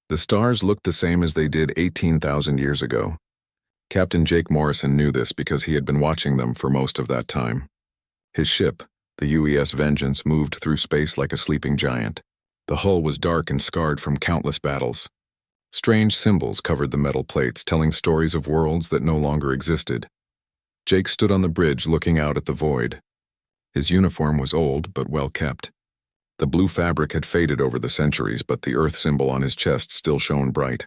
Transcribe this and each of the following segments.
The stars looked the same as they did 18,000 years ago. Captain Jake Morrison knew this because he had been watching them for most of that time. His ship, the UES Vengeance, moved through space like a sleeping giant. The hull was dark and scarred from countless battles. Strange symbols covered the metal plates, telling stories of worlds that no longer existed. Jake stood on the bridge looking out at the void. His uniform was old but well kept. The blue fabric had faded over the centuries, but the Earth symbol on his chest still shone bright.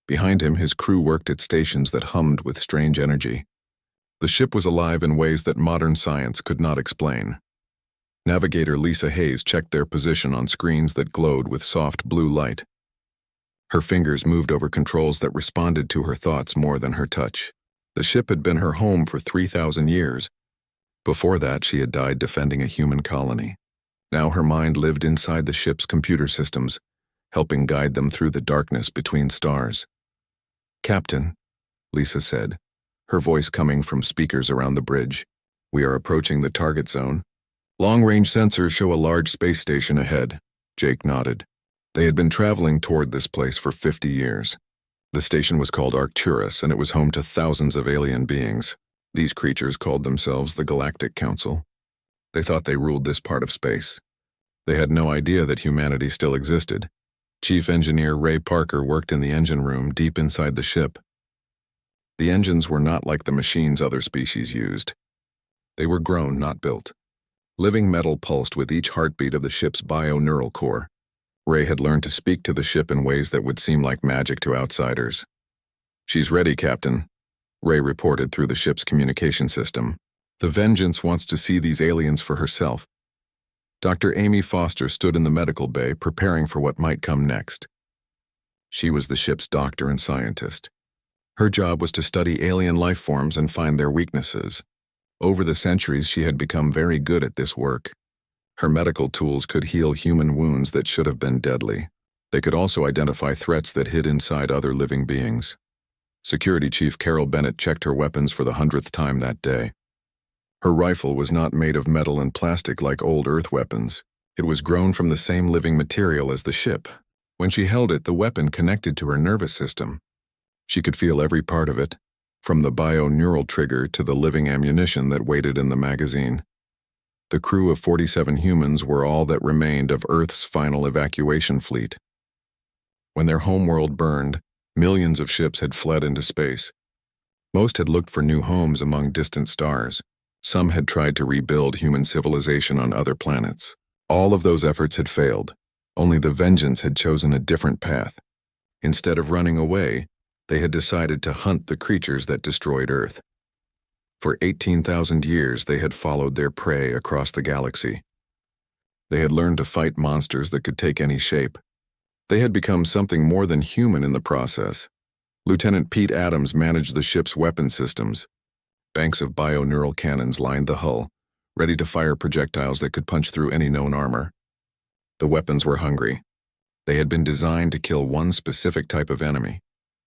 Behind him, his crew worked at stations that hummed with strange energy. The ship was alive in ways that modern science could not explain. Navigator Lisa Hayes checked their position on screens that glowed with soft blue light. Her fingers moved over controls that responded to her thoughts more than her touch. The ship had been her home for 3,000 years. Before that, she had died defending a human colony. Now her mind lived inside the ship's computer systems, helping guide them through the darkness between stars. "Captain," Lisa said, her voice coming from speakers around the bridge, "we are approaching the target zone. Long-range sensors show a large space station ahead." Jake nodded. They had been traveling toward this place for 50 years. The station was called Arcturus, and it was home to thousands of alien beings. These creatures called themselves the Galactic Council. They thought they ruled this part of space. They had no idea that humanity still existed. Chief Engineer Ray Parker worked in the engine room deep inside the ship. The engines were not like the machines other species used. They were grown, not built. Living metal pulsed with each heartbeat of the ship's bio-neural core. Ray had learned to speak to the ship in ways that would seem like magic to outsiders. "She's ready, Captain," Ray reported through the ship's communication system. "The Vengeance wants to see these aliens for herself." Dr. Amy Foster stood in the medical bay, preparing for what might come next. She was the ship's doctor and scientist. Her job was to study alien life forms and find their weaknesses. Over the centuries, she had become very good at this work. Her medical tools could heal human wounds that should have been deadly. They could also identify threats that hid inside other living beings. Security Chief Carol Bennett checked her weapons for the 100th time that day. Her rifle was not made of metal and plastic like old Earth weapons. It was grown from the same living material as the ship. When she held it, the weapon connected to her nervous system. She could feel every part of it, from the bio-neural trigger to the living ammunition that waited in the magazine. The crew of 47 humans were all that remained of Earth's final evacuation fleet. When their homeworld burned, millions of ships had fled into space. Most had looked for new homes among distant stars. Some had tried to rebuild human civilization on other planets. All of those efforts had failed. Only the Vengeance had chosen a different path. Instead of running away, they had decided to hunt the creatures that destroyed Earth. For 18,000 years, they had followed their prey across the galaxy. They had learned to fight monsters that could take any shape. They had become something more than human in the process. Lieutenant Pete Adams managed the ship's weapon systems. Banks of bio-neural cannons lined the hull, ready to fire projectiles that could punch through any known armor. The weapons were hungry. They had been designed to kill one specific type of enemy,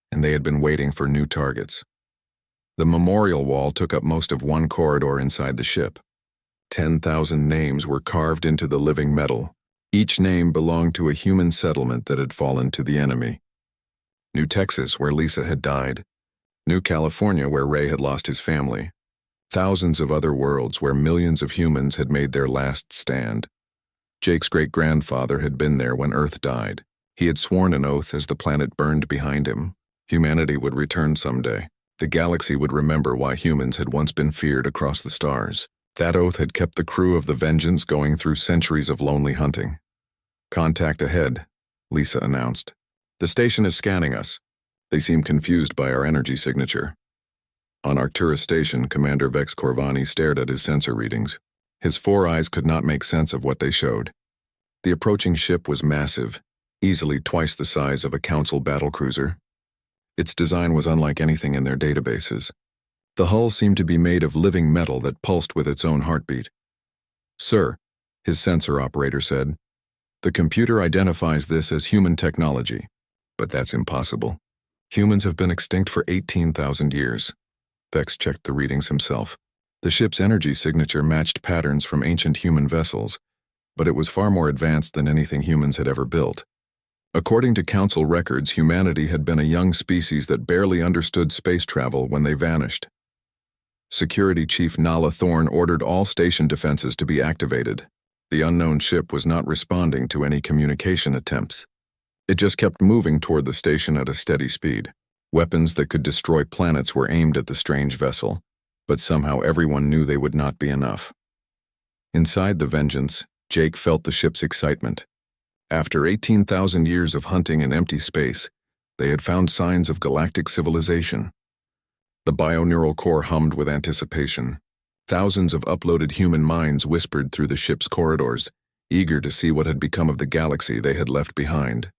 and they had been waiting for new targets. The memorial wall took up most of one corridor inside the ship. 10,000 names were carved into the living metal. Each name belonged to a human settlement that had fallen to the enemy. New Texas, where Lisa had died. New California, where Ray had lost his family. Thousands of other worlds where millions of humans had made their last stand. Jake's great-grandfather had been there when Earth died. He had sworn an oath as the planet burned behind him. Humanity would return someday. The galaxy would remember why humans had once been feared across the stars. That oath had kept the crew of the Vengeance going through centuries of lonely hunting. "Contact ahead," Lisa announced. "The station is scanning us. They seem confused by our energy signature." On Arcturus Station, Commander Vex Corvani stared at his sensor readings. His 4 eyes could not make sense of what they showed. The approaching ship was massive, easily twice the size of a Council battlecruiser. Its design was unlike anything in their databases. The hull seemed to be made of living metal that pulsed with its own heartbeat. "Sir," his sensor operator said, "the computer identifies this as human technology, but that's impossible. Humans have been extinct for 18,000 years. Vex checked the readings himself. The ship's energy signature matched patterns from ancient human vessels, but it was far more advanced than anything humans had ever built. According to Council records, humanity had been a young species that barely understood space travel when they vanished. Security Chief Nala Thorne ordered all station defenses to be activated. The unknown ship was not responding to any communication attempts. It just kept moving toward the station at a steady speed. Weapons that could destroy planets were aimed at the strange vessel, but somehow everyone knew they would not be enough. Inside the Vengeance, Jake felt the ship's excitement. After 18,000 years of hunting in empty space, they had found signs of galactic civilization. The bioneural core hummed with anticipation. Thousands of uploaded human minds whispered through the ship's corridors, eager to see what had become of the galaxy they had left behind.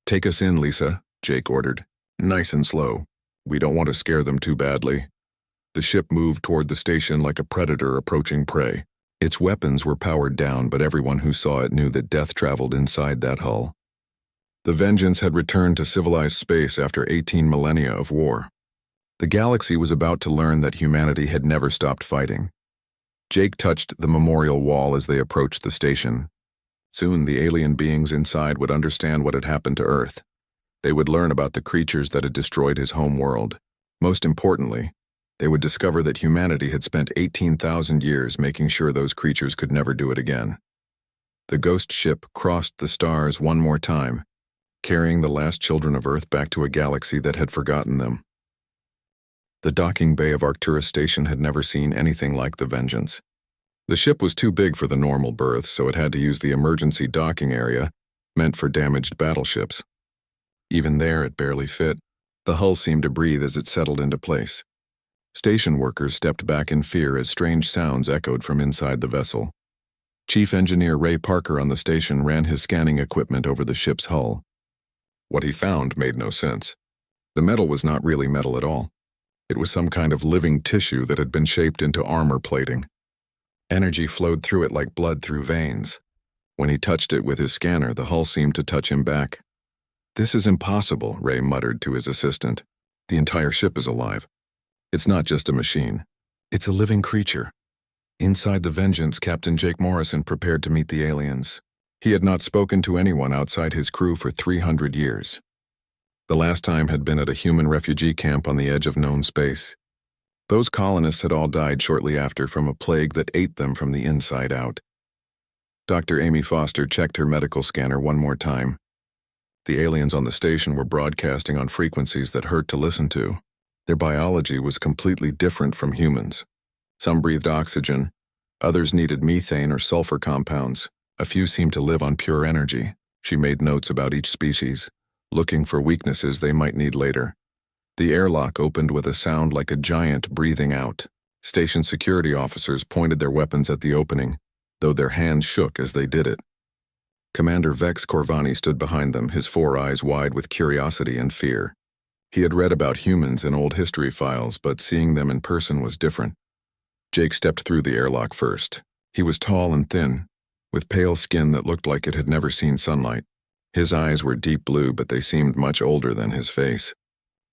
"Take us in, Lisa," Jake ordered. "Nice and slow. We don't want to scare them too badly." The ship moved toward the station like a predator approaching prey. Its weapons were powered down, but everyone who saw it knew that death traveled inside that hull. The Vengeance had returned to civilized space after 18 millennia of war. The galaxy was about to learn that humanity had never stopped fighting. Jake touched the memorial wall as they approached the station. Soon the alien beings inside would understand what had happened to Earth. They would learn about the creatures that had destroyed his home world. Most importantly, they would discover that humanity had spent 18,000 years making sure those creatures could never do it again. The ghost ship crossed the stars one more time, carrying the last children of Earth back to a galaxy that had forgotten them. The docking bay of Arcturus Station had never seen anything like the Vengeance. The ship was too big for the normal berths, so it had to use the emergency docking area, meant for damaged battleships. Even there, it barely fit. The hull seemed to breathe as it settled into place. Station workers stepped back in fear as strange sounds echoed from inside the vessel. Chief Engineer Ray Parker on the station ran his scanning equipment over the ship's hull. What he found made no sense. The metal was not really metal at all. It was some kind of living tissue that had been shaped into armor plating. Energy flowed through it like blood through veins. When he touched it with his scanner, the hull seemed to touch him back. "This is impossible," Ray muttered to his assistant. "The entire ship is alive. It's not just a machine. It's a living creature." Inside the Vengeance, Captain Jake Morrison prepared to meet the aliens. He had not spoken to anyone outside his crew for 300 years. The last time had been at a human refugee camp on the edge of known space. Those colonists had all died shortly after from a plague that ate them from the inside out. Dr. Amy Foster checked her medical scanner one more time. The aliens on the station were broadcasting on frequencies that hurt to listen to. Their biology was completely different from humans. Some breathed oxygen, others needed methane or sulfur compounds. A few seemed to live on pure energy. She made notes about each species, looking for weaknesses they might need later. The airlock opened with a sound like a giant breathing out. Station security officers pointed their weapons at the opening, though their hands shook as they did it. Commander Vex Corvani stood behind them, his 4 eyes wide with curiosity and fear. He had read about humans in old history files, but seeing them in person was different. Jake stepped through the airlock first. He was tall and thin, with pale skin that looked like it had never seen sunlight. His eyes were deep blue, but they seemed much older than his face.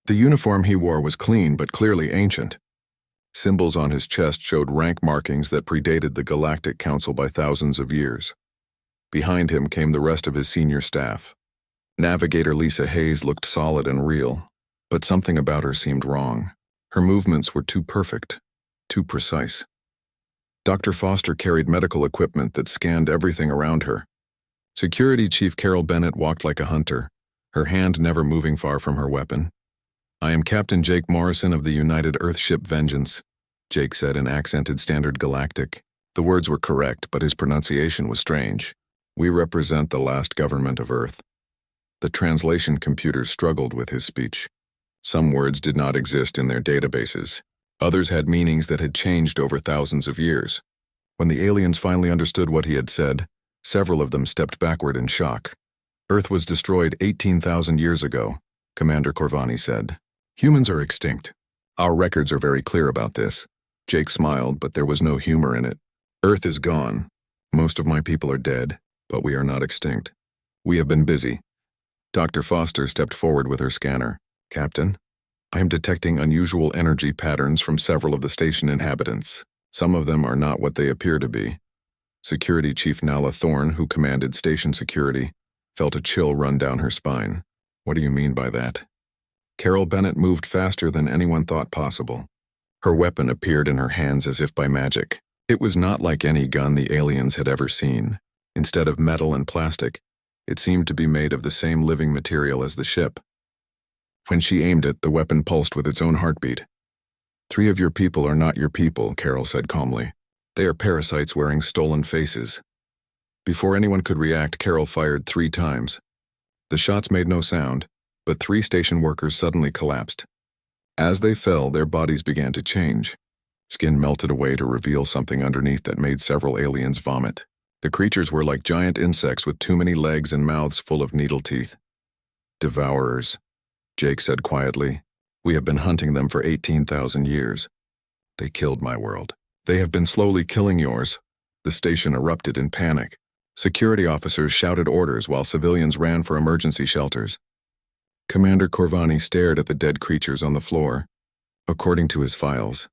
The uniform he wore was clean but clearly ancient. Symbols on his chest showed rank markings that predated the Galactic Council by thousands of years. Behind him came the rest of his senior staff. Navigator Lisa Hayes looked solid and real, but something about her seemed wrong. Her movements were too perfect, too precise. Dr. Foster carried medical equipment that scanned everything around her. Security Chief Carol Bennett walked like a hunter, her hand never moving far from her weapon. "I am Captain Jake Morrison of the United Earthship Vengeance," Jake said in accented Standard Galactic. The words were correct, but his pronunciation was strange. "We represent the last government of Earth." The translation computers struggled with his speech. Some words did not exist in their databases. Others had meanings that had changed over thousands of years. When the aliens finally understood what he had said, several of them stepped backward in shock. "Earth was destroyed 18,000 years ago," Commander Corvani said. "Humans are extinct. Our records are very clear about this." Jake smiled, but there was no humor in it. "Earth is gone. Most of my people are dead, but we are not extinct. We have been busy." Dr. Foster stepped forward with her scanner. "Captain, I am detecting unusual energy patterns from several of the station inhabitants. Some of them are not what they appear to be." Security Chief Nala Thorne, who commanded station security, felt a chill run down her spine. What do you mean by that? Carol Bennett moved faster than anyone thought possible. Her weapon appeared in her hands as if by magic. It was not like any gun the aliens had ever seen. Instead of metal and plastic, it seemed to be made of the same living material as the ship. When she aimed it, the weapon pulsed with its own heartbeat. 3 of your people are not your people, Carol said calmly. They are parasites wearing stolen faces. Before anyone could react, Carol fired 3 times. The shots made no sound, but 3 station workers suddenly collapsed. As they fell, their bodies began to change. Skin melted away to reveal something underneath that made several aliens vomit. The creatures were like giant insects with too many legs and mouths full of needle teeth. Devourers, Jake said quietly. We have been hunting them for 18,000 years. They killed my world. They have been slowly killing yours. The station erupted in panic. Security officers shouted orders while civilians ran for emergency shelters. Commander Corvani stared at the dead creatures on the floor. According to his files,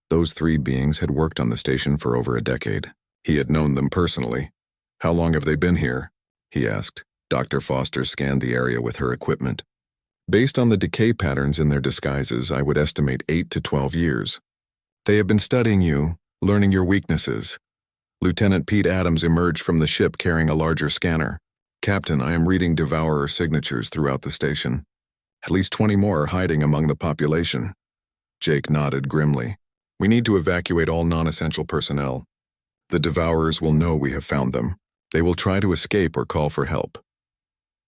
those 3 beings had worked on the station for over a decade. He had known them personally. How long have they been here? He asked. Dr. Foster scanned the area with her equipment. Based on the decay patterns in their disguises, I would estimate 8 to 12 years. They have been studying you, learning your weaknesses. Lieutenant Pete Adams emerged from the ship carrying a larger scanner. Captain, I am reading devourer signatures throughout the station. At least 20 more are hiding among the population. Jake nodded grimly. We need to evacuate all non-essential personnel. The devourers will know we have found them. They will try to escape or call for help.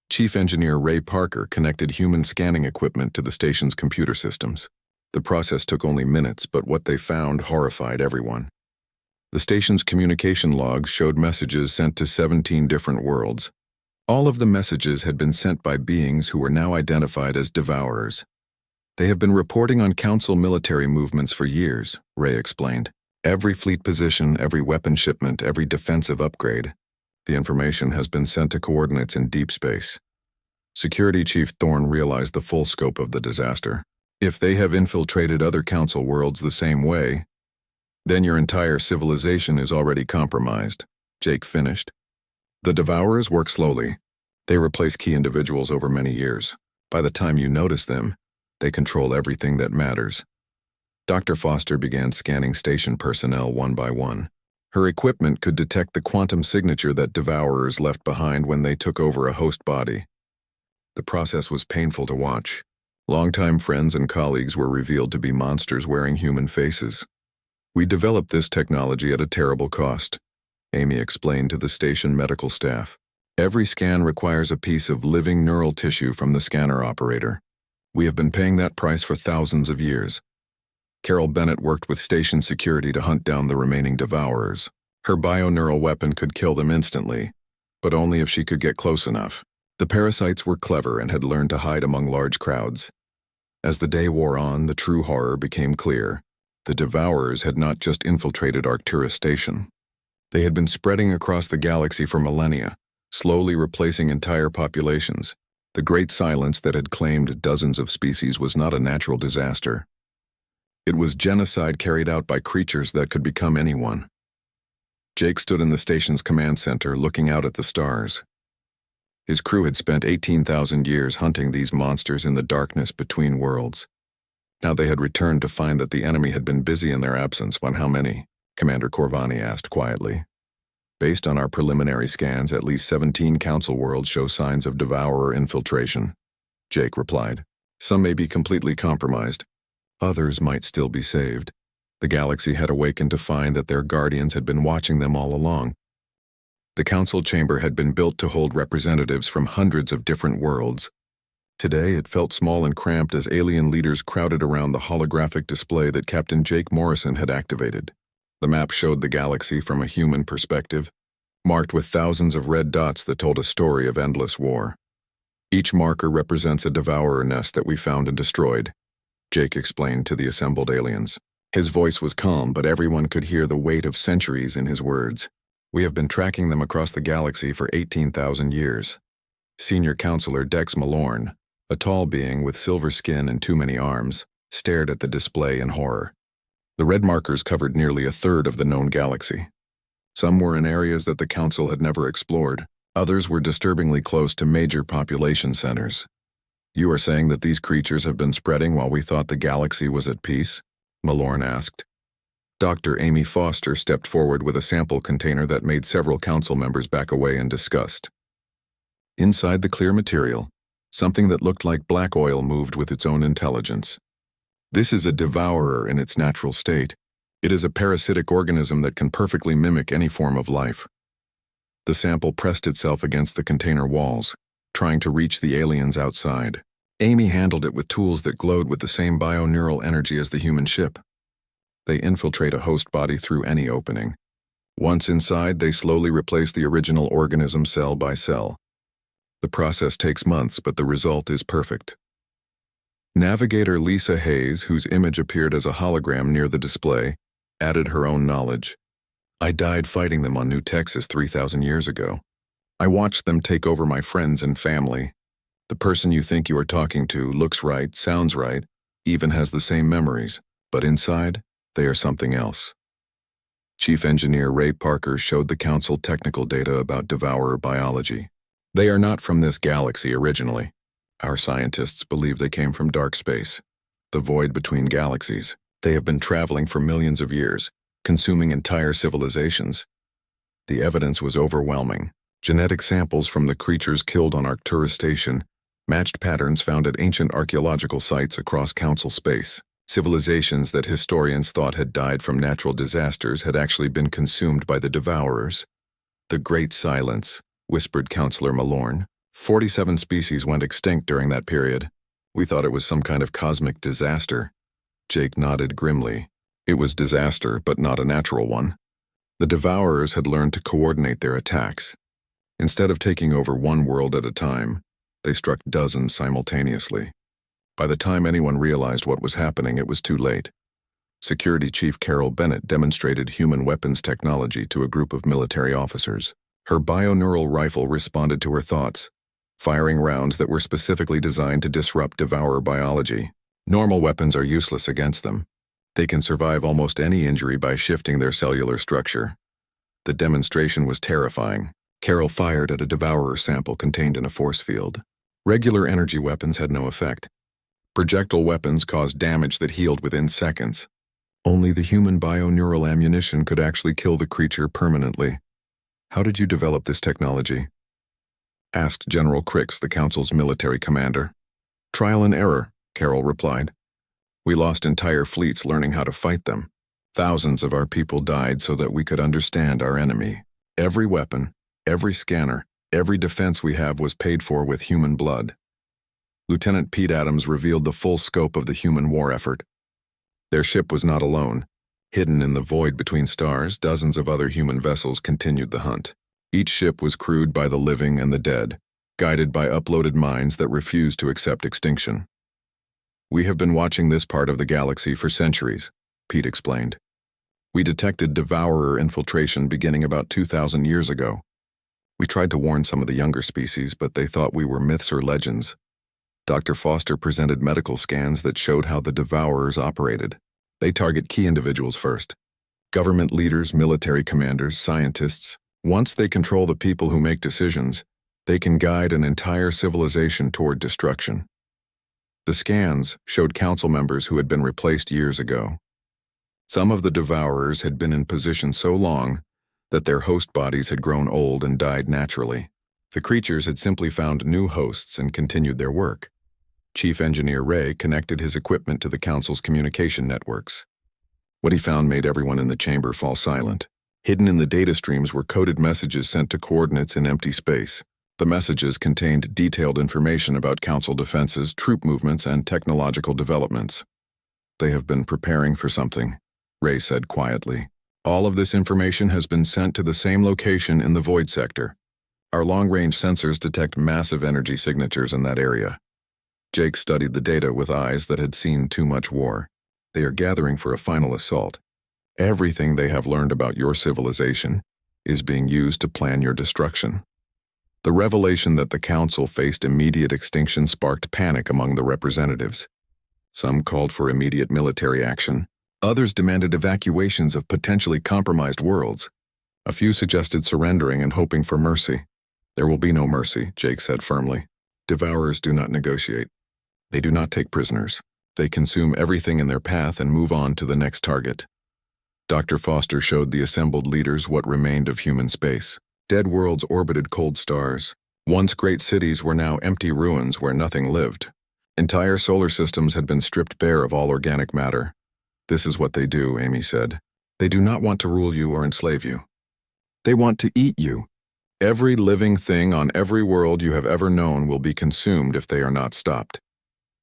Chief Engineer Ray Parker connected human scanning equipment to the station's computer systems. The process took only minutes, but what they found horrified everyone. The station's communication logs showed messages sent to 17 different worlds. All of the messages had been sent by beings who were now identified as devourers. They have been reporting on Council military movements for years, Ray explained. Every fleet position, every weapon shipment, every defensive upgrade. The information has been sent to coordinates in deep space. Security Chief Thorne realized the full scope of the disaster. If they have infiltrated other Council worlds the same way, then your entire civilization is already compromised, Jake finished. The Devourers work slowly. They replace key individuals over many years. By the time you notice them, they control everything that matters. Dr. Foster began scanning station personnel one by one. Her equipment could detect the quantum signature that Devourers left behind when they took over a host body. The process was painful to watch. Longtime friends and colleagues were revealed to be monsters wearing human faces. We developed this technology at a terrible cost, Amy explained to the station medical staff. Every scan requires a piece of living neural tissue from the scanner operator. We have been paying that price for thousands of years. Carol Bennett worked with station security to hunt down the remaining devourers. Her bioneural weapon could kill them instantly, but only if she could get close enough. The parasites were clever and had learned to hide among large crowds. As the day wore on, the true horror became clear. The devourers had not just infiltrated Arcturus Station. They had been spreading across the galaxy for millennia, slowly replacing entire populations. The great silence that had claimed dozens of species was not a natural disaster. It was genocide carried out by creatures that could become anyone. Jake stood in the station's command center, looking out at the stars. His crew had spent 18,000 years hunting these monsters in the darkness between worlds. Now they had returned to find that the enemy had been busy in their absence. How many? Commander Corvani asked quietly. Based on our preliminary scans, at least 17 Council worlds show signs of devourer infiltration, Jake replied. Some may be completely compromised. Others might still be saved. The galaxy had awakened to find that their guardians had been watching them all along. The council chamber had been built to hold representatives from hundreds of different worlds. Today it felt small and cramped as alien leaders crowded around the holographic display that Captain Jake Morrison had activated. The map showed the galaxy from a human perspective, marked with thousands of red dots that told a story of endless war. Each marker represents a devourer nest that we found and destroyed, Jake explained to the assembled aliens. His voice was calm, but everyone could hear the weight of centuries in his words. We have been tracking them across the galaxy for 18,000 years. Senior Counselor Dex Malorn, a tall being with silver skin and too many arms, stared at the display in horror. The red markers covered nearly a third of the known galaxy. Some were in areas that the Council had never explored. Others were disturbingly close to major population centers. You are saying that these creatures have been spreading while we thought the galaxy was at peace? Malorn asked. Dr. Amy Foster stepped forward with a sample container that made several council members back away in disgust. Inside the clear material, something that looked like black oil moved with its own intelligence. This is a devourer in its natural state. It is a parasitic organism that can perfectly mimic any form of life. The sample pressed itself against the container walls, trying to reach the aliens outside. Amy handled it with tools that glowed with the same bioneural energy as the human ship. They infiltrate a host body through any opening. Once inside, they slowly replace the original organism cell by cell. The process takes months, but the result is perfect. Navigator Lisa Hayes, whose image appeared as a hologram near the display, added her own knowledge. I died fighting them on New Texas 3,000 years ago. I watched them take over my friends and family. The person you think you are talking to looks right, sounds right, even has the same memories, but inside, they are something else. Chief Engineer Ray Parker showed the Council technical data about devourer biology. They are not from this galaxy originally. Our scientists believe they came from dark space, the void between galaxies. They have been traveling for millions of years, consuming entire civilizations. The evidence was overwhelming. Genetic samples from the creatures killed on Arcturus Station matched patterns found at ancient archaeological sites across Council space. Civilizations that historians thought had died from natural disasters had actually been consumed by the devourers. The Great Silence, whispered Counselor Malorn. 47 species went extinct during that period. We thought it was some kind of cosmic disaster. Jake nodded grimly. It was disaster, but not a natural one. The devourers had learned to coordinate their attacks. Instead of taking over one world at a time, they struck dozens simultaneously. By the time anyone realized what was happening, it was too late. Security Chief Carol Bennett demonstrated human weapons technology to a group of military officers. Her bioneural rifle responded to her thoughts, firing rounds that were specifically designed to disrupt devourer biology. Normal weapons are useless against them. They can survive almost any injury by shifting their cellular structure. The demonstration was terrifying. Carol fired at a devourer sample contained in a force field. Regular energy weapons had no effect. Projectile weapons caused damage that healed within seconds. Only the human bioneural ammunition could actually kill the creature permanently. How did you develop this technology? Asked General Crix, the Council's military commander. Trial and error, Carol replied. We lost entire fleets learning how to fight them. Thousands of our people died so that we could understand our enemy. Every weapon, every scanner, every defense we have was paid for with human blood. Lieutenant Pete Adams revealed the full scope of the human war effort. Their ship was not alone. Hidden in the void between stars, dozens of other human vessels continued the hunt. Each ship was crewed by the living and the dead, guided by uploaded minds that refused to accept extinction. We have been watching this part of the galaxy for centuries, Pete explained. We detected devourer infiltration beginning about 2,000 years ago. We tried to warn some of the younger species, but they thought we were myths or legends. Dr. Foster presented medical scans that showed how the devourers operated. They target key individuals first. Government leaders, military commanders, scientists. Once they control the people who make decisions, they can guide an entire civilization toward destruction. The scans showed council members who had been replaced years ago. Some of the devourers had been in position so long that their host bodies had grown old and died naturally. The creatures had simply found new hosts and continued their work. Chief Engineer Ray connected his equipment to the Council's communication networks. What he found made everyone in the chamber fall silent. Hidden in the data streams were coded messages sent to coordinates in empty space. The messages contained detailed information about Council defenses, troop movements, and technological developments. They have been preparing for something, Ray said quietly. All of this information has been sent to the same location in the void sector. Our long-range sensors detect massive energy signatures in that area. Jake studied the data with eyes that had seen too much war. They are gathering for a final assault. Everything they have learned about your civilization is being used to plan your destruction. The revelation that the Council faced immediate extinction sparked panic among the representatives. Some called for immediate military action. Others demanded evacuations of potentially compromised worlds. A few suggested surrendering and hoping for mercy. There will be no mercy, Jake said firmly. Devourers do not negotiate. They do not take prisoners. They consume everything in their path and move on to the next target. Dr. Foster showed the assembled leaders what remained of human space. Dead worlds orbited cold stars. Once great cities were now empty ruins where nothing lived. Entire solar systems had been stripped bare of all organic matter. This is what they do, Amy said. They do not want to rule you or enslave you. They want to eat you. Every living thing on every world you have ever known will be consumed if they are not stopped.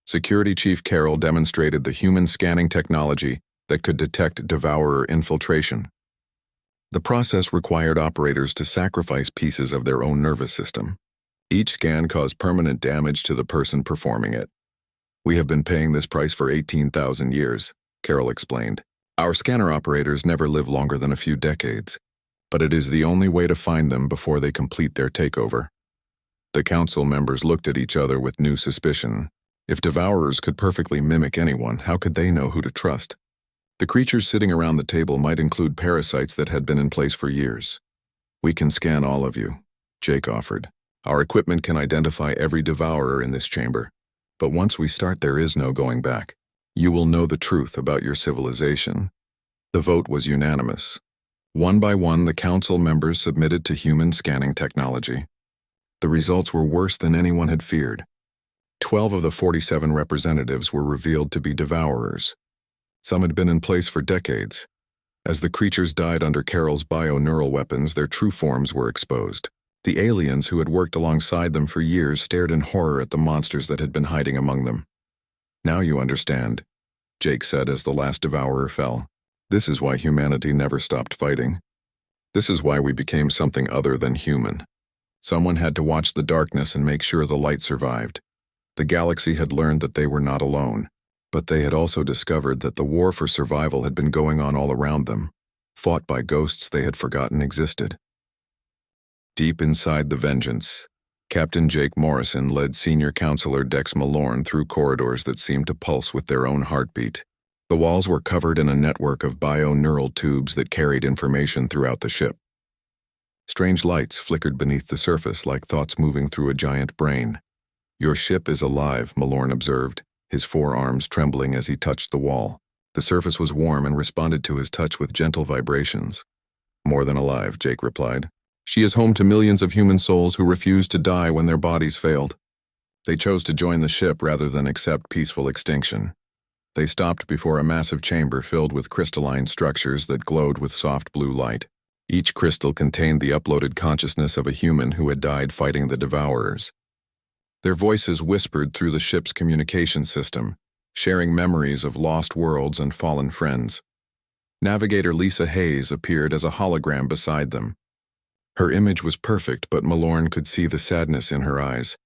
Security Chief Carroll demonstrated the human scanning technology that could detect devourer infiltration. The process required operators to sacrifice pieces of their own nervous system. Each scan caused permanent damage to the person performing it. We have been paying this price for 18,000 years, Carroll explained. Our scanner operators never live longer than a few decades, but it is the only way to find them before they complete their takeover. The council members looked at each other with new suspicion. If devourers could perfectly mimic anyone, how could they know who to trust? The creatures sitting around the table might include parasites that had been in place for years. We can scan all of you, Jake offered. Our equipment can identify every devourer in this chamber, but once we start there is no going back. You will know the truth about your civilization. The vote was unanimous. One by one, the council members submitted to human scanning technology. The results were worse than anyone had feared. 12 of the 47 representatives were revealed to be devourers. Some had been in place for decades. As the creatures died under Carroll's bio-neural weapons, their true forms were exposed. The aliens who had worked alongside them for years stared in horror at the monsters that had been hiding among them. Now you understand, Jake said as the last devourer fell. This is why humanity never stopped fighting. This is why we became something other than human. Someone had to watch the darkness and make sure the light survived. The galaxy had learned that they were not alone, but they had also discovered that the war for survival had been going on all around them, fought by ghosts they had forgotten existed. Deep inside the Vengeance, Captain Jake Morrison led Senior Counselor Dex Malorn through corridors that seemed to pulse with their own heartbeat. The walls were covered in a network of bio-neural tubes that carried information throughout the ship. Strange lights flickered beneath the surface like thoughts moving through a giant brain. Your ship is alive, Malorn observed, his forearms trembling as he touched the wall. The surface was warm and responded to his touch with gentle vibrations. More than alive, Jake replied. She is home to millions of human souls who refused to die when their bodies failed. They chose to join the ship rather than accept peaceful extinction. They stopped before a massive chamber filled with crystalline structures that glowed with soft blue light. Each crystal contained the uploaded consciousness of a human who had died fighting the devourers. Their voices whispered through the ship's communication system, sharing memories of lost worlds and fallen friends. Navigator Lisa Hayes appeared as a hologram beside them. Her image was perfect, but Malorn could see the sadness in her eyes.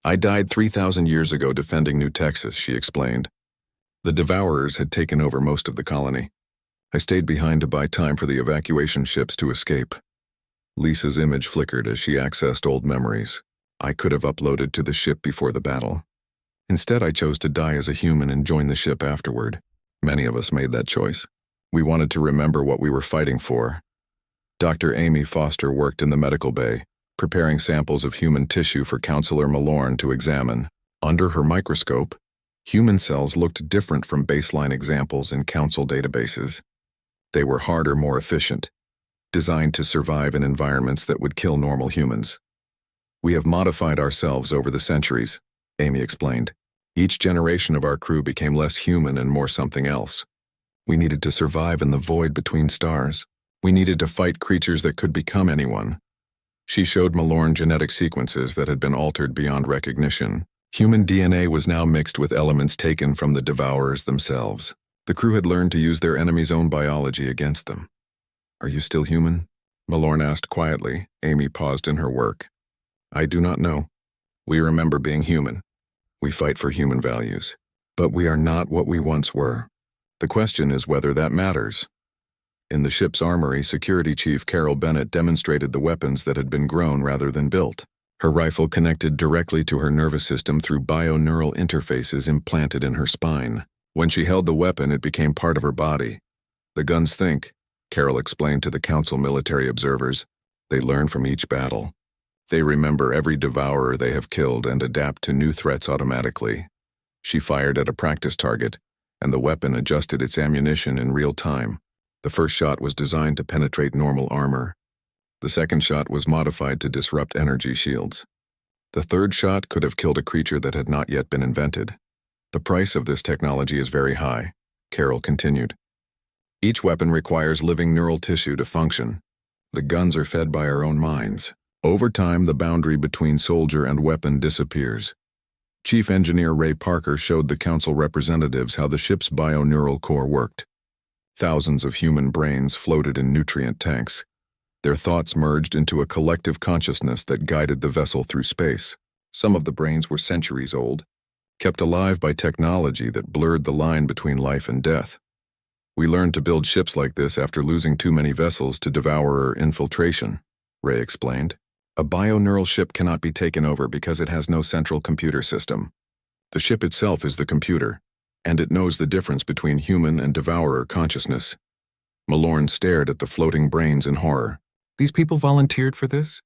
I died 3,000 years ago defending New Texas, she explained. The devourers had taken over most of the colony. I stayed behind to buy time for the evacuation ships to escape. Lisa's image flickered as she accessed old memories. I could have uploaded to the ship before the battle. Instead, I chose to die as a human and join the ship afterward. Many of us made that choice. We wanted to remember what we were fighting for. Dr. Amy Foster worked in the medical bay, preparing samples of human tissue for Counselor Malorn to examine. Under her microscope, human cells looked different from baseline examples in council databases. They were harder, more efficient, designed to survive in environments that would kill normal humans. We have modified ourselves over the centuries, Amy explained. Each generation of our crew became less human and more something else. We needed to survive in the void between stars. We needed to fight creatures that could become anyone. She showed Malorn genetic sequences that had been altered beyond recognition. Human DNA was now mixed with elements taken from the devourers themselves. The crew had learned to use their enemy's own biology against them. Are you still human? Malorn asked quietly. Amy paused in her work. I do not know. We remember being human. We fight for human values. But we are not what we once were. The question is whether that matters. In the ship's armory, Security Chief Carol Bennett demonstrated the weapons that had been grown rather than built. Her rifle connected directly to her nervous system through bio-neural interfaces implanted in her spine. When she held the weapon, it became part of her body. The guns think, Carol explained to the council military observers. They learn from each battle. They remember every devourer they have killed and adapt to new threats automatically. She fired at a practice target, and the weapon adjusted its ammunition in real time. The first shot was designed to penetrate normal armor. The second shot was modified to disrupt energy shields. The third shot could have killed a creature that had not yet been invented. The price of this technology is very high, Carol continued. Each weapon requires living neural tissue to function. The guns are fed by our own minds. Over time, the boundary between soldier and weapon disappears. Chief Engineer Ray Parker showed the council representatives how the ship's bioneural core worked. Thousands of human brains floated in nutrient tanks. Their thoughts merged into a collective consciousness that guided the vessel through space. Some of the brains were centuries old, kept alive by technology that blurred the line between life and death. We learned to build ships like this after losing too many vessels to devourer infiltration, Ray explained. A bioneural ship cannot be taken over because it has no central computer system. The ship itself is the computer, and it knows the difference between human and devourer consciousness. Malorn stared at the floating brains in horror. These people volunteered for this?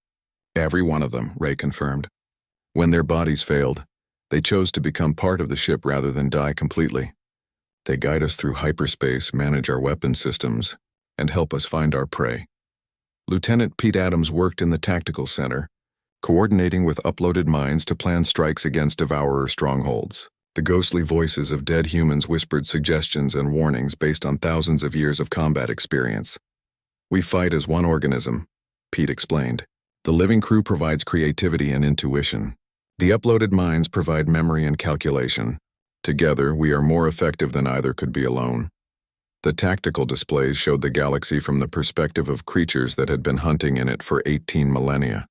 Every one of them, Ray confirmed. When their bodies failed, they chose to become part of the ship rather than die completely. They guide us through hyperspace, manage our weapon systems, and help us find our prey. Lieutenant Pete Adams worked in the tactical center, coordinating with uploaded minds to plan strikes against devourer strongholds. The ghostly voices of dead humans whispered suggestions and warnings based on thousands of years of combat experience. We fight as one organism, Pete explained. The living crew provides creativity and intuition. The uploaded minds provide memory and calculation. Together, we are more effective than either could be alone. The tactical displays showed the galaxy from the perspective of creatures that had been hunting in it for 18 millennia.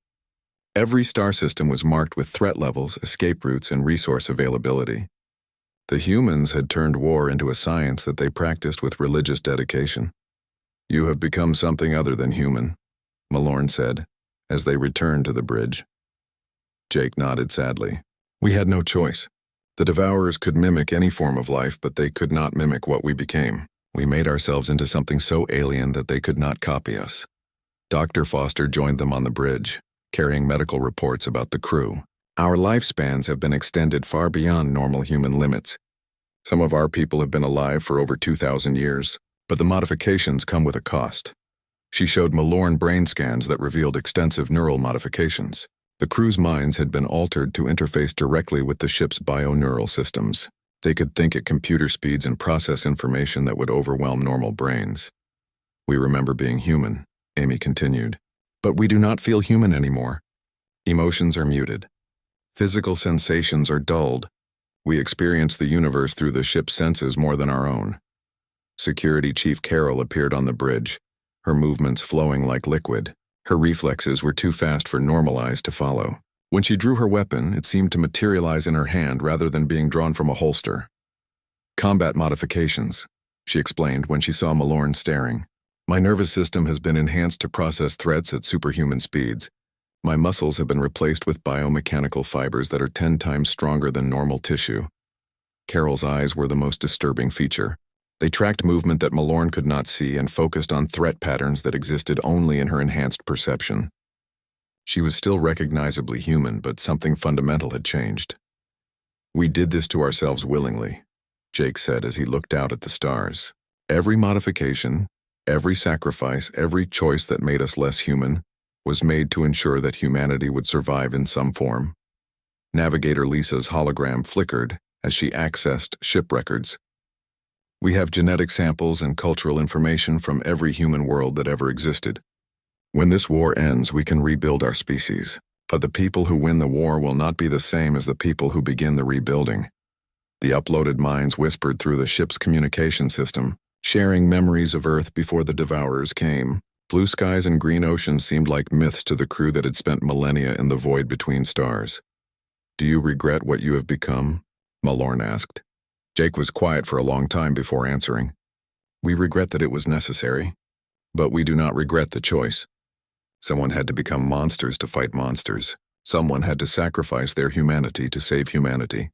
Every star system was marked with threat levels, escape routes, and resource availability. The humans had turned war into a science that they practiced with religious dedication. You have become something other than human, Malorn said, as they returned to the bridge. Jake nodded sadly. We had no choice. The devourers could mimic any form of life, but they could not mimic what we became. We made ourselves into something so alien that they could not copy us. Dr. Foster joined them on the bridge, carrying medical reports about the crew. Our lifespans have been extended far beyond normal human limits. Some of our people have been alive for over 2,000 years, but the modifications come with a cost. She showed Malorn brain scans that revealed extensive neural modifications. The crew's minds had been altered to interface directly with the ship's bioneural systems. They could think at computer speeds and process information that would overwhelm normal brains. We remember being human, Amy continued. But we do not feel human anymore. Emotions are muted. Physical sensations are dulled. We experience the universe through the ship's senses more than our own. Security Chief Carol appeared on the bridge, her movements flowing like liquid. Her reflexes were too fast for normal eyes to follow. When she drew her weapon, it seemed to materialize in her hand rather than being drawn from a holster. Combat modifications, she explained when she saw Malorn staring. My nervous system has been enhanced to process threats at superhuman speeds. My muscles have been replaced with biomechanical fibers that are 10 times stronger than normal tissue. Carol's eyes were the most disturbing feature. They tracked movement that Malorn could not see and focused on threat patterns that existed only in her enhanced perception. She was still recognizably human, but something fundamental had changed. We did this to ourselves willingly, Jake said as he looked out at the stars. Every modification, every sacrifice, every choice that made us less human was made to ensure that humanity would survive in some form. Navigator Lisa's hologram flickered as she accessed ship records. We have genetic samples and cultural information from every human world that ever existed. When this war ends, we can rebuild our species, but the people who win the war will not be the same as the people who begin the rebuilding. The uploaded minds whispered through the ship's communication system, sharing memories of Earth before the devourers came. Blue skies and green oceans seemed like myths to the crew that had spent millennia in the void between stars. Do you regret what you have become? Malorn asked. Jake was quiet for a long time before answering. We regret that it was necessary, but we do not regret the choice. Someone had to become monsters to fight monsters. Someone had to sacrifice their humanity to save humanity.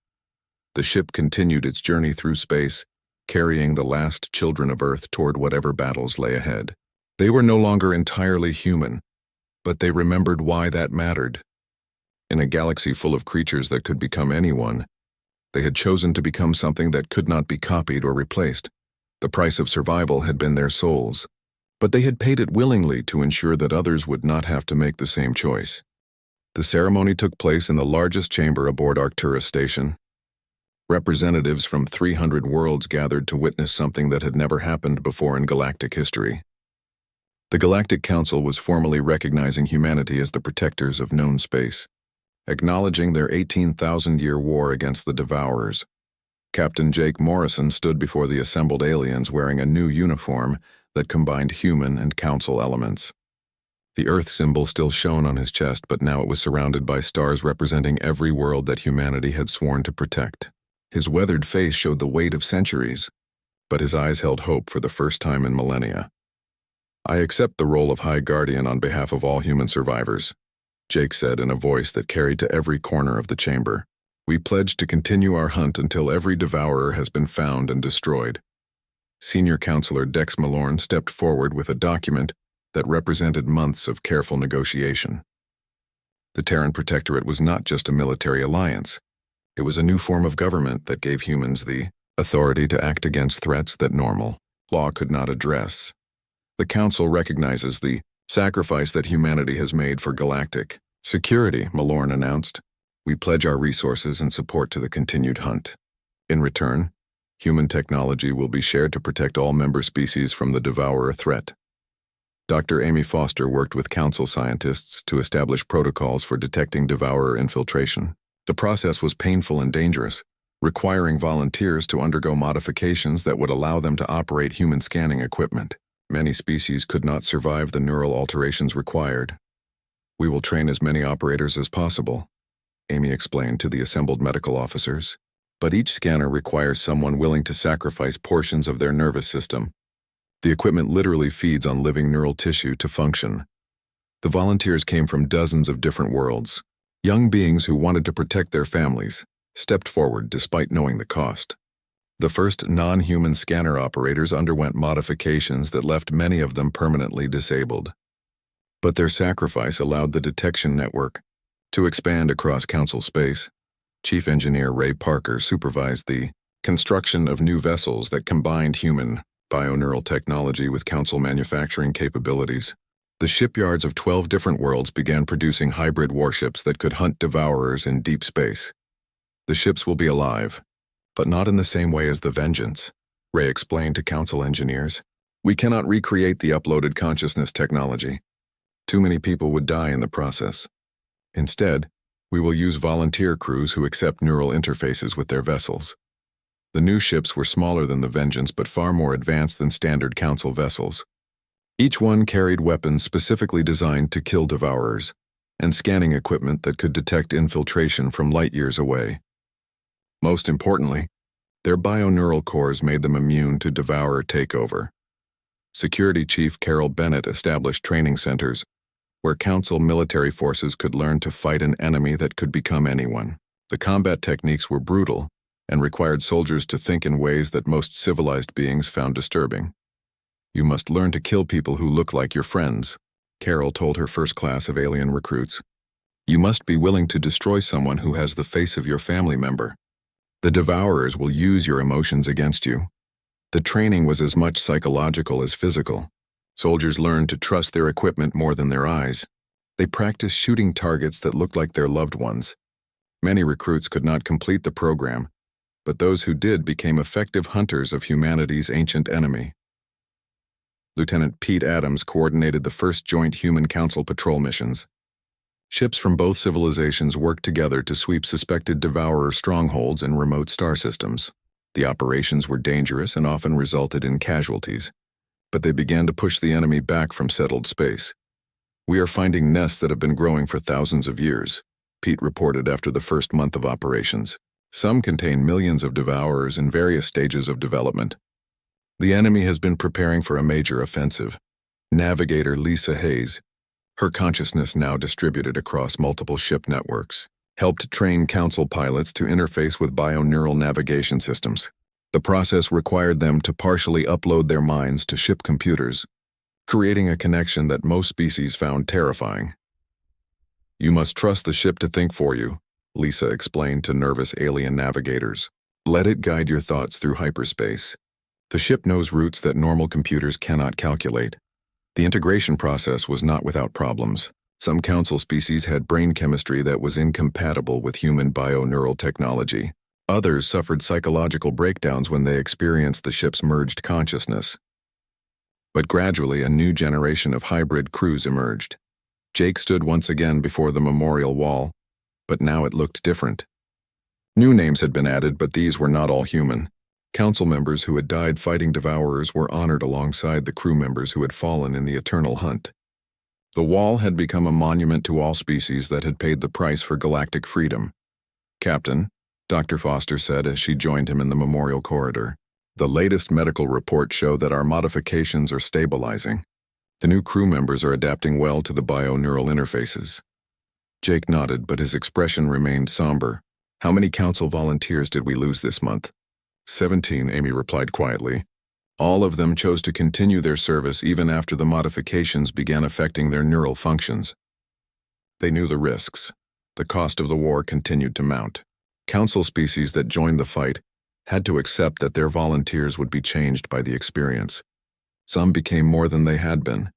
The ship continued its journey through space, carrying the last children of Earth toward whatever battles lay ahead. They were no longer entirely human, but they remembered why that mattered. In a galaxy full of creatures that could become anyone, they had chosen to become something that could not be copied or replaced. The price of survival had been their souls, but they had paid it willingly to ensure that others would not have to make the same choice. The ceremony took place in the largest chamber aboard Arcturus Station. Representatives from 300 worlds gathered to witness something that had never happened before in galactic history. The Galactic Council was formally recognizing humanity as the protectors of known space, acknowledging their 18,000-year war against the Devourers. Captain Jake Morrison stood before the assembled aliens wearing a new uniform that combined human and council elements. The Earth symbol still shone on his chest, but now it was surrounded by stars representing every world that humanity had sworn to protect. His weathered face showed the weight of centuries, but his eyes held hope for the first time in millennia. "I accept the role of High Guardian on behalf of all human survivors," Jake said in a voice that carried to every corner of the chamber. "We pledge to continue our hunt until every devourer has been found and destroyed." Senior Counselor Dex Malorn stepped forward with a document that represented months of careful negotiation. The Terran Protectorate was not just a military alliance. It was a new form of government that gave humans the authority to act against threats that normal law could not address. The Council recognizes the sacrifice that humanity has made for galactic security, Malorn announced. "We pledge our resources and support to the continued hunt. In return, human technology will be shared to protect all member species from the Devourer threat." Dr. Amy Foster worked with Council scientists to establish protocols for detecting Devourer infiltration. The process was painful and dangerous, requiring volunteers to undergo modifications that would allow them to operate human scanning equipment. Many species could not survive the neural alterations required. "We will train as many operators as possible," Amy explained to the assembled medical officers. "But each scanner requires someone willing to sacrifice portions of their nervous system. The equipment literally feeds on living neural tissue to function." The volunteers came from dozens of different worlds. Young beings who wanted to protect their families stepped forward despite knowing the cost. The first non-human scanner operators underwent modifications that left many of them permanently disabled. But their sacrifice allowed the detection network to expand across Council space. Chief Engineer Ray Parker supervised the construction of new vessels that combined human bioneural technology with Council manufacturing capabilities. The shipyards of 12 different worlds began producing hybrid warships that could hunt Devourers in deep space. "The ships will be alive, but not in the same way as the Vengeance," Ray explained to Council engineers. "We cannot recreate the uploaded consciousness technology. Too many people would die in the process. Instead, we will use volunteer crews who accept neural interfaces with their vessels." The new ships were smaller than the Vengeance but far more advanced than standard Council vessels. Each one carried weapons specifically designed to kill Devourers, and scanning equipment that could detect infiltration from light years away. Most importantly, their bioneural cores made them immune to Devourer takeover. Security Chief Carol Bennett established training centers where Council military forces could learn to fight an enemy that could become anyone. The combat techniques were brutal and required soldiers to think in ways that most civilized beings found disturbing. "You must learn to kill people who look like your friends," Carol told her first class of alien recruits. "You must be willing to destroy someone who has the face of your family member. The Devourers will use your emotions against you." The training was as much psychological as physical. Soldiers learned to trust their equipment more than their eyes. They practiced shooting targets that looked like their loved ones. Many recruits could not complete the program, but those who did became effective hunters of humanity's ancient enemy. Lieutenant Pete Adams coordinated the first joint Human Council patrol missions. Ships from both civilizations worked together to sweep suspected Devourer strongholds in remote star systems. The operations were dangerous and often resulted in casualties, but they began to push the enemy back from settled space. "We are finding nests that have been growing for thousands of years," Pete reported after the first month of operations. "Some contain millions of Devourers in various stages of development. The enemy has been preparing for a major offensive." Navigator Lisa Hayes, her consciousness now distributed across multiple ship networks, helped train Council pilots to interface with bioneural navigation systems. The process required them to partially upload their minds to ship computers, creating a connection that most species found terrifying. You must trust the ship to think for you, Lisa explained to nervous alien navigators. Let it guide your thoughts through hyperspace. The ship knows routes that normal computers cannot calculate. The integration process was not without problems. Some council species had brain chemistry that was incompatible with human bio-neural technology. Others suffered psychological breakdowns when they experienced the ship's merged consciousness. But gradually, a new generation of hybrid crews emerged. Jake stood once again before the memorial wall, but now it looked different. New names had been added, but these were not all human. Council members who had died fighting devourers were honored alongside the crew members who had fallen in the eternal hunt. The wall had become a monument to all species that had paid the price for galactic freedom. Captain, Dr. Foster said as she joined him in the memorial corridor, the latest medical reports show that our modifications are stabilizing. The new crew members are adapting well to the bio-neural interfaces. Jake nodded, but his expression remained somber. How many council volunteers did we lose this month? 17, Amy replied quietly. All of them chose to continue their service even after the modifications began affecting their neural functions. They knew the risks. The cost of the war continued to mount. Council species that joined the fight had to accept that their volunteers would be changed by the experience. Some became more than they had been,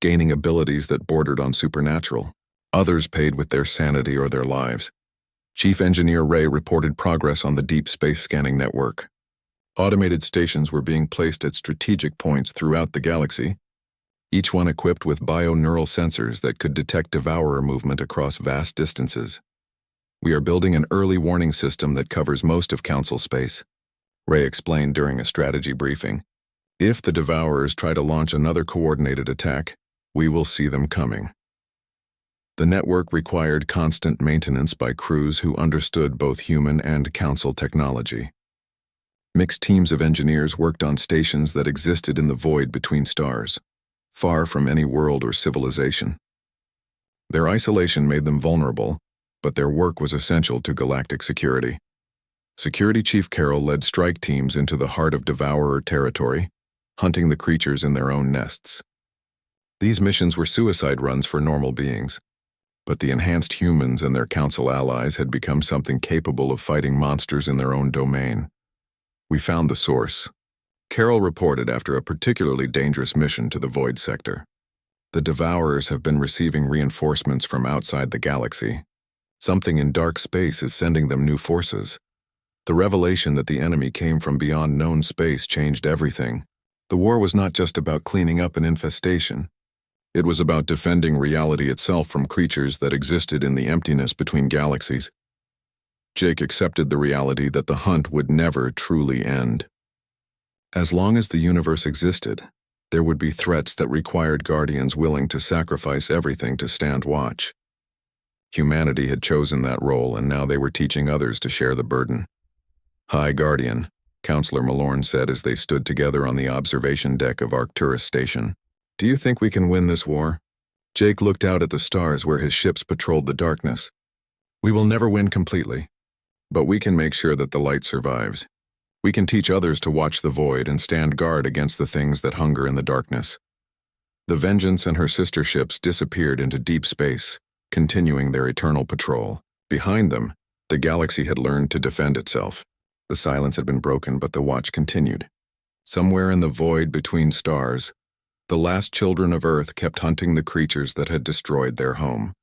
gaining abilities that bordered on supernatural. Others paid with their sanity or their lives. Chief Engineer Ray reported progress on the deep space scanning network. Automated stations were being placed at strategic points throughout the galaxy, each one equipped with bio-neural sensors that could detect devourer movement across vast distances. We are building an early warning system that covers most of Council space, Ray explained during a strategy briefing. If the devourers try to launch another coordinated attack, we will see them coming. The network required constant maintenance by crews who understood both human and Council technology. Mixed teams of engineers worked on stations that existed in the void between stars, far from any world or civilization. Their isolation made them vulnerable, but their work was essential to galactic security. Security Chief Carroll led strike teams into the heart of devourer territory, hunting the creatures in their own nests. These missions were suicide runs for normal beings, but the enhanced humans and their Council allies had become something capable of fighting monsters in their own domain. We found the source, Carroll reported after a particularly dangerous mission to the Void sector. The Devourers have been receiving reinforcements from outside the galaxy. Something in dark space is sending them new forces. The revelation that the enemy came from beyond known space changed everything. The war was not just about cleaning up an infestation. It was about defending reality itself from creatures that existed in the emptiness between galaxies. Jake accepted the reality that the hunt would never truly end. As long as the universe existed, there would be threats that required guardians willing to sacrifice everything to stand watch. Humanity had chosen that role, and now they were teaching others to share the burden. "High Guardian," Counselor Malorn said as they stood together on the observation deck of Arcturus Station. "Do you think we can win this war?" Jake looked out at the stars where his ships patrolled the darkness. "We will never win completely, but we can make sure that the light survives. We can teach others to watch the void and stand guard against the things that hunger in the darkness." The Vengeance and her sister ships disappeared into deep space, continuing their eternal patrol. Behind them, the galaxy had learned to defend itself. The silence had been broken, but the watch continued. Somewhere in the void between stars, the last children of Earth kept hunting the creatures that had destroyed their home.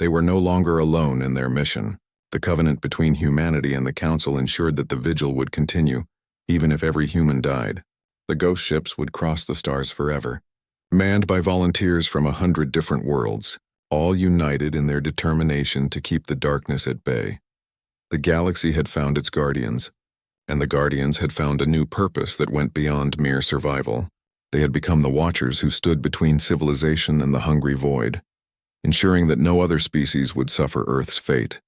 They were no longer alone in their mission. The covenant between humanity and the Council ensured that the vigil would continue, even if every human died. The ghost ships would cross the stars forever, manned by volunteers from 100 different worlds, all united in their determination to keep the darkness at bay. The galaxy had found its guardians, and the guardians had found a new purpose that went beyond mere survival. They had become the watchers who stood between civilization and the hungry void, ensuring that no other species would suffer Earth's fate.